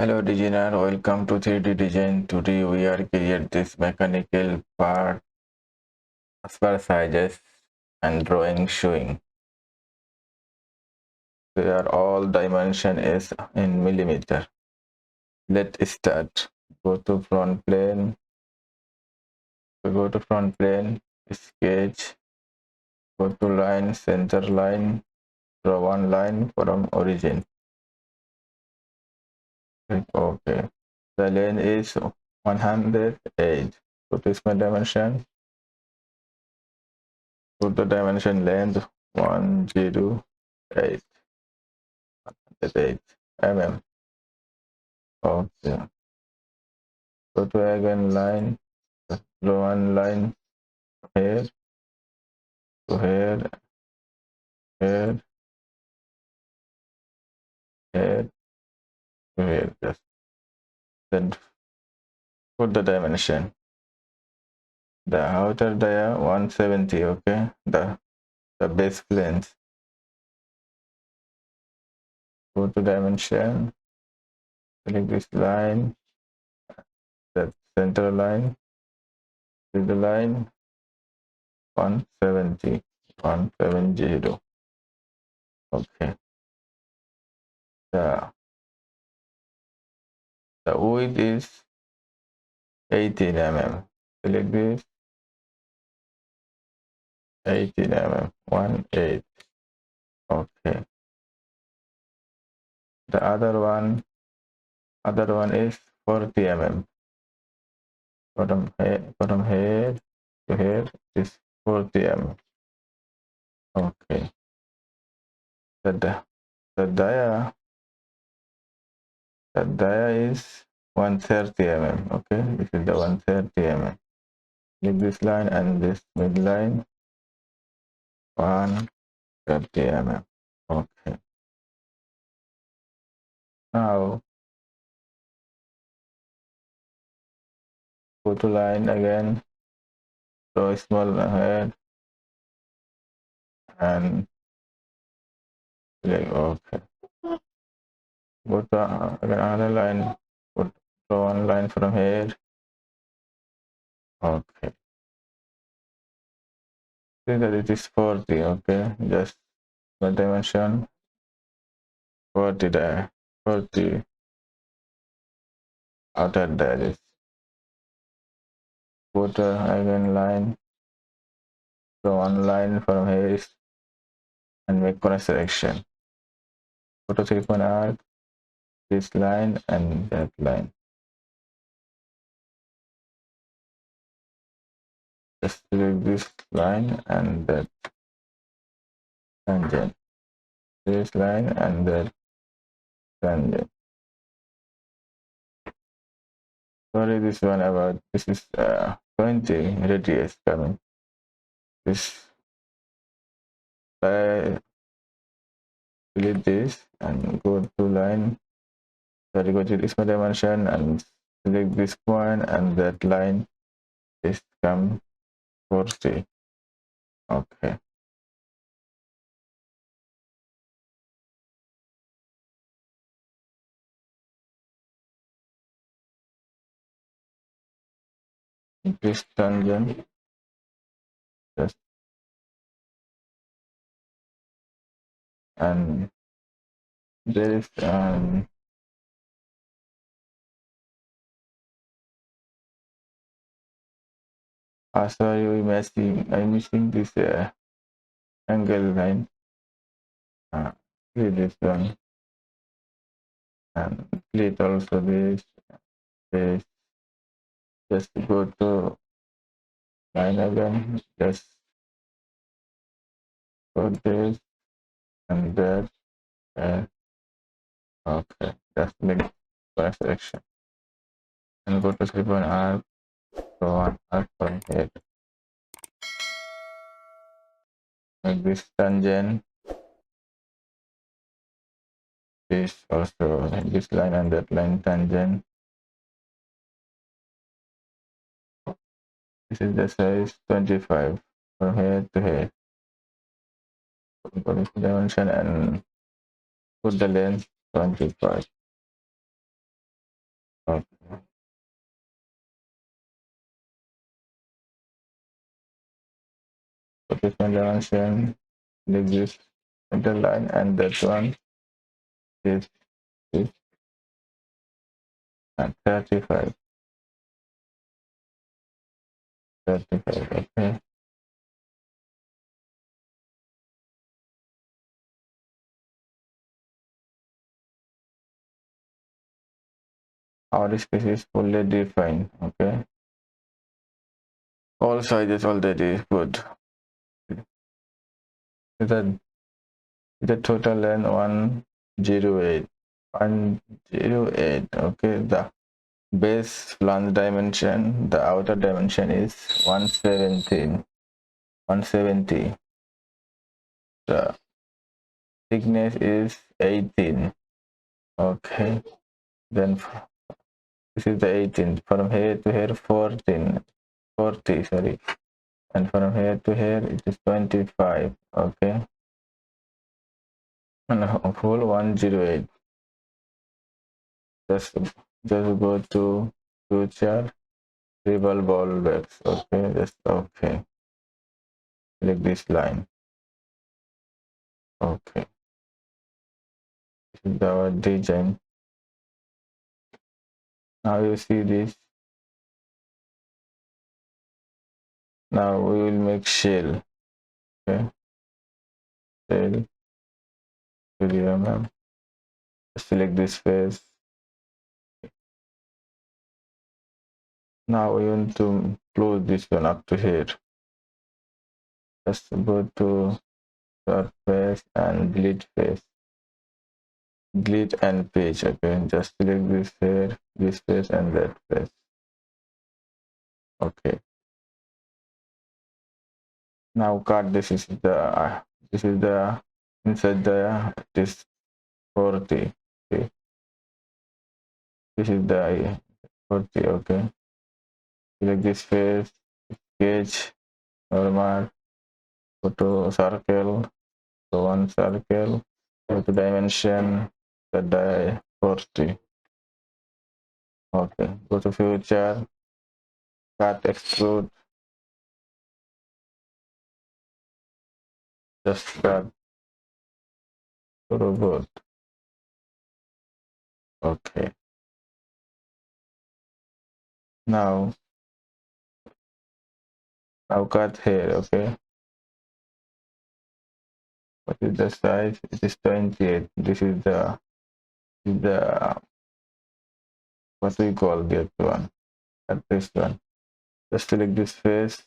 Hello designer, welcome to 3D design. Today we are create this mechanical part as per sizes and drawing showing. There all dimension is in millimeter. Let's start. Go to front plane. Sketch. Go to line, center line. Draw one line from origin. Click OK. The length is 108. Go to small dimension. Put the dimension length 108 mm. Okay. Go to again line, draw one line here to here, here, here to here. Just then put the dimension. The outer dia 170. Okay. The base planes. Go to dimension. Select this line. The center line. To the line 170. 170. Okay. The width is 18 mm. Select this 18 mm. 18. Okay. The other one is 40 mm. From here to here is 40 mm. Okay. The dia is 130 mm. Okay, this is the 130 mm. Leave this line and this midline 130 mm. Okay. Now go to line again, draw a small head and click OK. Go to another line, draw one line from here. Okay. See that it is 40. Okay, just the dimension 40 there, 40 outer there is. Go to again line, draw one line from here and make cross section. Go to 3-point arc, this line and that line. Just select this line and that tangent. This line and that tangent. Sorry, this one about this is 20 radius coming. This delete this and go to line. Sorry, go to this dimension and select this point and that line is come 40. Okay. This tangent just and there is sorry, I'm missing this angle line. Delete this one and delete also this. Just go to line again, just put this and that. Okay, just make first section and go to 3-point arc, draw one arc from here. Make this tangent, this also this line and that line tangent. This is the size 25 from here to here. Go to dimension and put the length 25. Okay. So this one dimension, this center line, and that one is this and 35. Okay. Our space is fully defined. Okay. All sizes already good. The total length 108. 108. Okay. The base flange dimension, the outer dimension is 117. 170. The thickness is 18. Okay. Then this is the 18. From here to here 14. 40, sorry. And from here to here it is 25. Okay. And a full 108. Just go to future revolve always. Okay. Just okay. Click this line. Okay. This is our design. Now you see this. Now we will make shell. Okay. Shell. 3 mm. Select this face. Now we want to close this one up to here. Just go to surface and delete face. Delete and page. Okay. Just select this here, this face, and that face. Okay. Now cut. This is the inside this 40. Okay. This is the 40. Okay. Select this face, sketch, normal, photo circle, so one circle, go to dimension, the die 40. Okay. Go to future, cut, extrude, just cut to robot. Okay. Now cut here. Okay. What is the size? It is 28. This is the what we call the other one. At this one. Just select this face,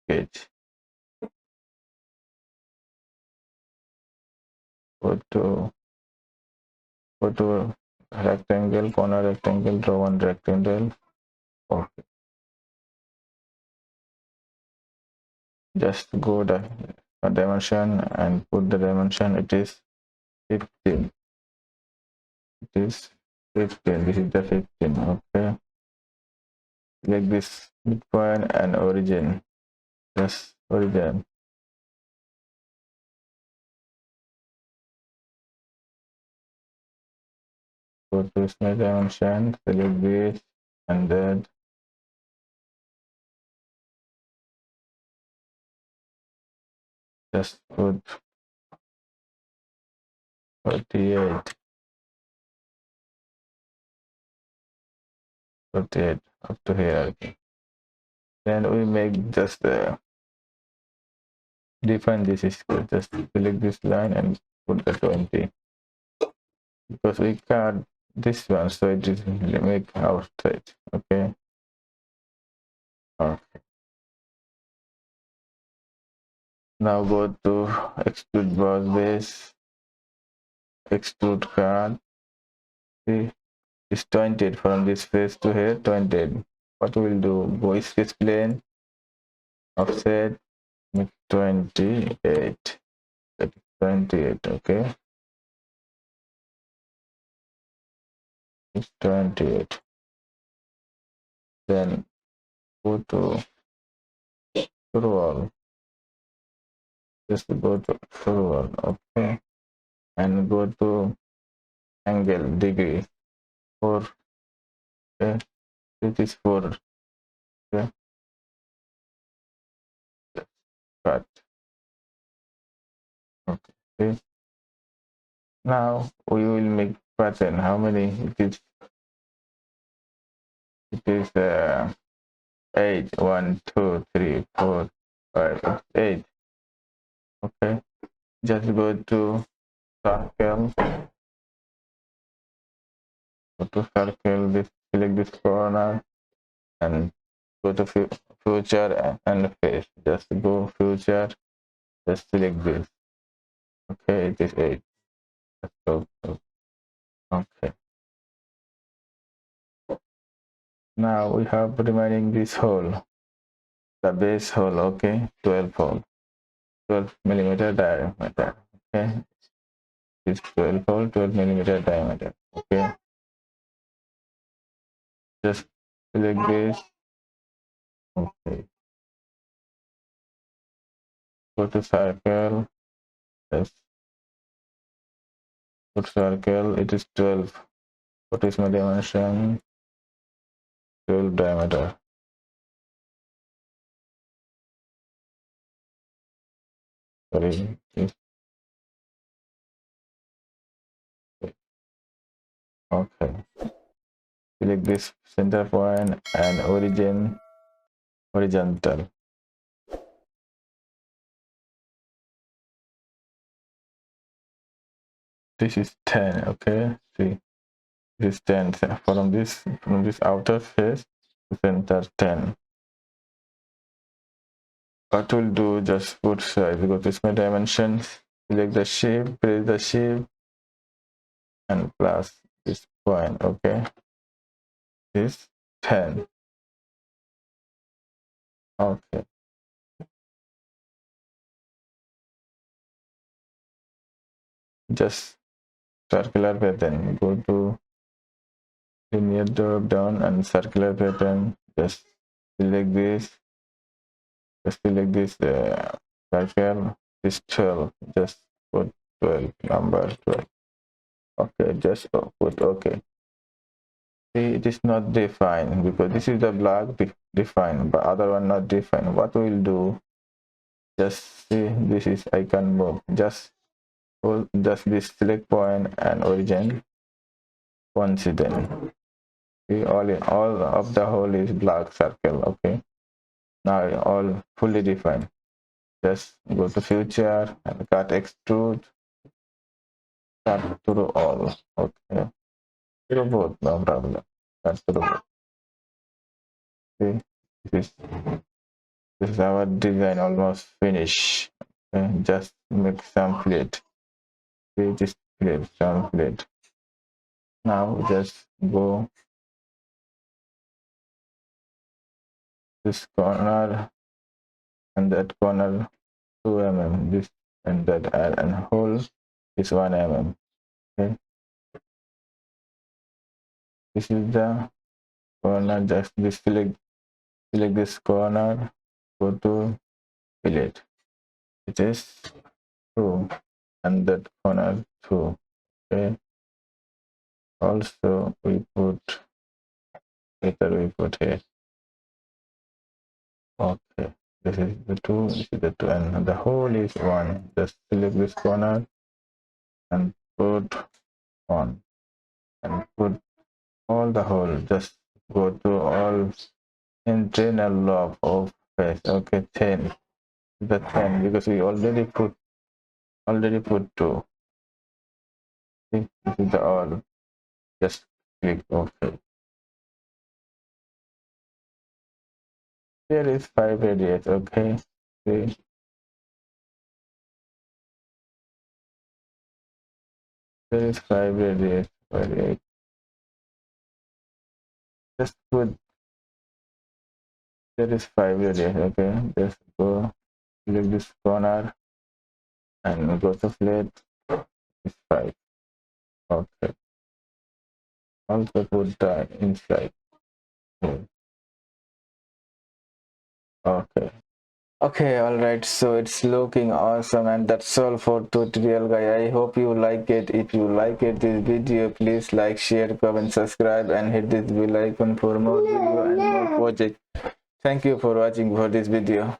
sketch. Go to rectangle, corner rectangle, draw one rectangle. Okay. Just go the dimension and put the dimension. It is 15. It is 15. This is the 15. Okay. Like this midpoint and origin. Just origin. Go to small dimension, select this, and then just put 48. 48 up to here. Okay. Then we make just define this square. Just select this line and put the 20 because we cut this one, so it is make outside. Okay. Okay. Now go to extrude boss base, extrude cut. See, it's 20 from this face to here. 20. What we'll do? Go sketch plane, offset, make 28. 28. Okay. It's 28. Then go to scroll. Just go to scroll. Okay. And go to angle degree 4 Okay, it is 4. Okay, cut. Okay, see? Now we will make pattern. How many? It is 8. 1, 2, 3, 4, 5, 8. Okay, just go to circle. Go to circle. This select this corner and go to future and face. Just go future. Just select this. Okay, it is 8. Let's go. Okay. Now we have remaining this hole, the base hole. Okay, 12 hole, 12 millimeter diameter. Okay, this 12 hole, 12 millimeter diameter. Okay, just select this. Okay, go to circle. Yes, go to circle. It is 12. What is my dimension? 12 diameter. Sorry. Okay. Select this center point and origin horizontal. This is 10. Okay. See, this is 10 from this outer face to center 10. What we'll do, just put size. Go to small dimensions, select the shape, press the shape, and plus this point. Okay, this 10. Okay, just circular pattern. Go to linear drop down and circular pattern. Just select this. Just select this circle. This 12. Just put 12. Number 12. Okay, just put okay. See, it is not defined because this is the block defined, but other one not defined. What we'll do, just see, this is icon move. Just hold just this select point and origin coincident. See, all of the whole is black circle. Okay, now all fully defined. Just go to future and cut extrude, cut through all. Okay, through both, no problem. Cut through both. See, this is our design almost finished. Okay, just make some plate. See, this plate, some plate. Now just go this corner and that corner 2 mm. This and that and hole is 1 mm. Okay, this is the corner. Just this select this corner. Go to fillet. It is 2 and that corner 2. Okay. Also we put later we put here. Okay. This is the 2. This is the 2 and the hole is 1. Just select this corner and put 1 and put all the hole. Just go to all internal lobe of face. Okay, 10. The 10 because we already put 2. See, this is the all. Just click OK. Here is 5 radius. Okay, see, there is 5 radius. Just put there is 5 radius. Okay, just go select this corner and go to flat. It's 5. Okay, also put the inside. Okay, Okay, all right, so it's looking awesome, and that's all for tutorial, guy. I hope you like it. If you like it this video, please like, share, comment, subscribe, and hit this bell icon for more video and more project. Thank you for watching for this video.